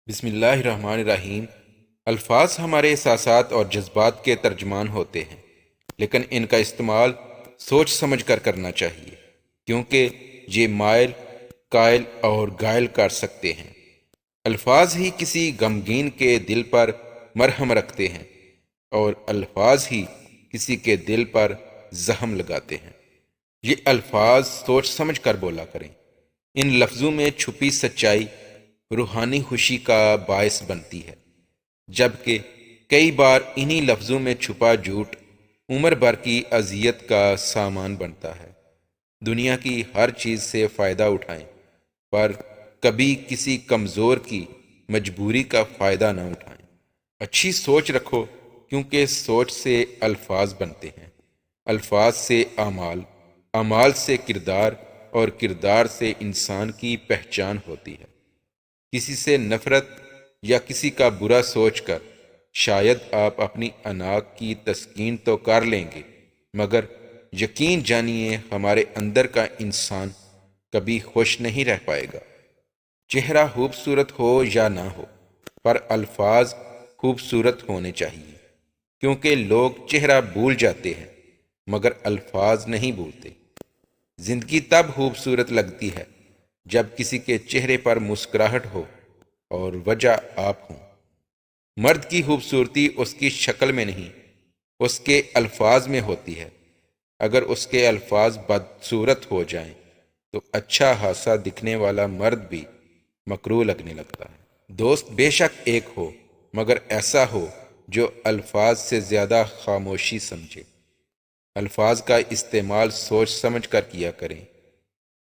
بسم اللہ الرحمن الرحیم۔ الفاظ ہمارے احساسات اور جذبات کے ترجمان ہوتے ہیں، لیکن ان کا استعمال سوچ سمجھ کر کرنا چاہیے، کیونکہ یہ مائل، قائل اور گائل کر سکتے ہیں۔ الفاظ ہی کسی غمگین کے دل پر مرہم رکھتے ہیں، اور الفاظ ہی کسی کے دل پر زخم لگاتے ہیں۔ یہ الفاظ سوچ سمجھ کر بولا کریں۔ ان لفظوں میں چھپی سچائی روحانی خوشی کا باعث بنتی ہے، جبکہ کئی بار انہی لفظوں میں چھپا جھوٹ عمر بھر کی اذیت کا سامان بنتا ہے۔ دنیا کی ہر چیز سے فائدہ اٹھائیں، پر کبھی کسی کمزور کی مجبوری کا فائدہ نہ اٹھائیں۔ اچھی سوچ رکھو، کیونکہ سوچ سے الفاظ بنتے ہیں، الفاظ سے اعمال، اعمال سے کردار، اور کردار سے انسان کی پہچان ہوتی ہے۔ کسی سے نفرت یا کسی کا برا سوچ کر شاید آپ اپنی انا کی تسکین تو کر لیں گے، مگر یقین جانیے ہمارے اندر کا انسان کبھی خوش نہیں رہ پائے گا۔ چہرہ خوبصورت ہو یا نہ ہو، پر الفاظ خوبصورت ہونے چاہیے، کیونکہ لوگ چہرہ بھول جاتے ہیں مگر الفاظ نہیں بھولتے۔ زندگی تب خوبصورت لگتی ہے جب کسی کے چہرے پر مسکراہٹ ہو اور وجہ آپ ہوں۔ مرد کی خوبصورتی اس کی شکل میں نہیں، اس کے الفاظ میں ہوتی ہے۔ اگر اس کے الفاظ بدصورت ہو جائیں تو اچھا خاصا دکھنے والا مرد بھی مکروہ لگنے لگتا ہے۔ دوست بے شک ایک ہو، مگر ایسا ہو جو الفاظ سے زیادہ خاموشی سمجھے۔ الفاظ کا استعمال سوچ سمجھ کر کیا کریں۔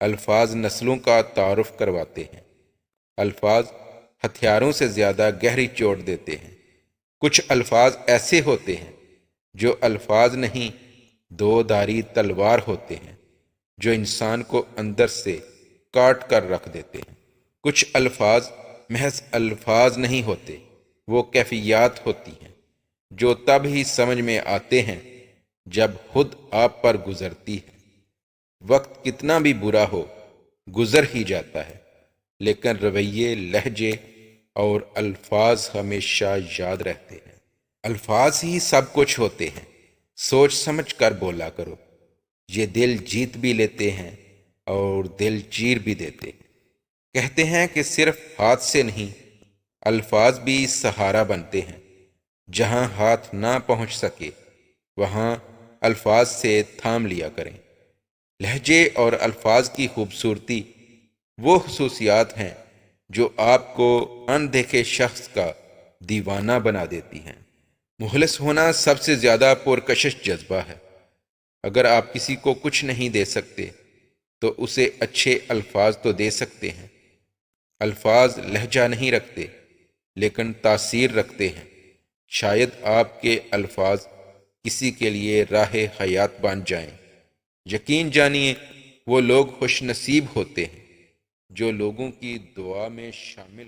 الفاظ نسلوں کا تعارف کرواتے ہیں۔ الفاظ ہتھیاروں سے زیادہ گہری چوٹ دیتے ہیں۔ کچھ الفاظ ایسے ہوتے ہیں جو الفاظ نہیں، دو دھاری تلوار ہوتے ہیں، جو انسان کو اندر سے کاٹ کر رکھ دیتے ہیں۔ کچھ الفاظ محض الفاظ نہیں ہوتے، وہ کیفیات ہوتی ہیں جو تب ہی سمجھ میں آتے ہیں جب خود آپ پر گزرتی ہے۔ وقت کتنا بھی برا ہو گزر ہی جاتا ہے، لیکن رویے، لہجے اور الفاظ ہمیشہ یاد رہتے ہیں۔ الفاظ ہی سب کچھ ہوتے ہیں، سوچ سمجھ کر بولا کرو۔ یہ دل جیت بھی لیتے ہیں اور دل چیر بھی دیتے ہیں۔ کہتے ہیں کہ صرف ہاتھ سے نہیں، الفاظ بھی سہارا بنتے ہیں۔ جہاں ہاتھ نہ پہنچ سکے وہاں الفاظ سے تھام لیا کریں۔ لہجے اور الفاظ کی خوبصورتی وہ خصوصیات ہیں جو آپ کو اندیکھے شخص کا دیوانہ بنا دیتی ہیں۔ مخلص ہونا سب سے زیادہ پرکشش جذبہ ہے۔ اگر آپ کسی کو کچھ نہیں دے سکتے تو اسے اچھے الفاظ تو دے سکتے ہیں۔ الفاظ لہجہ نہیں رکھتے، لیکن تاثیر رکھتے ہیں۔ شاید آپ کے الفاظ کسی کے لیے راہ حیات بن جائیں۔ یقین جانیے وہ لوگ خوش نصیب ہوتے ہیں جو لوگوں کی دعا میں شامل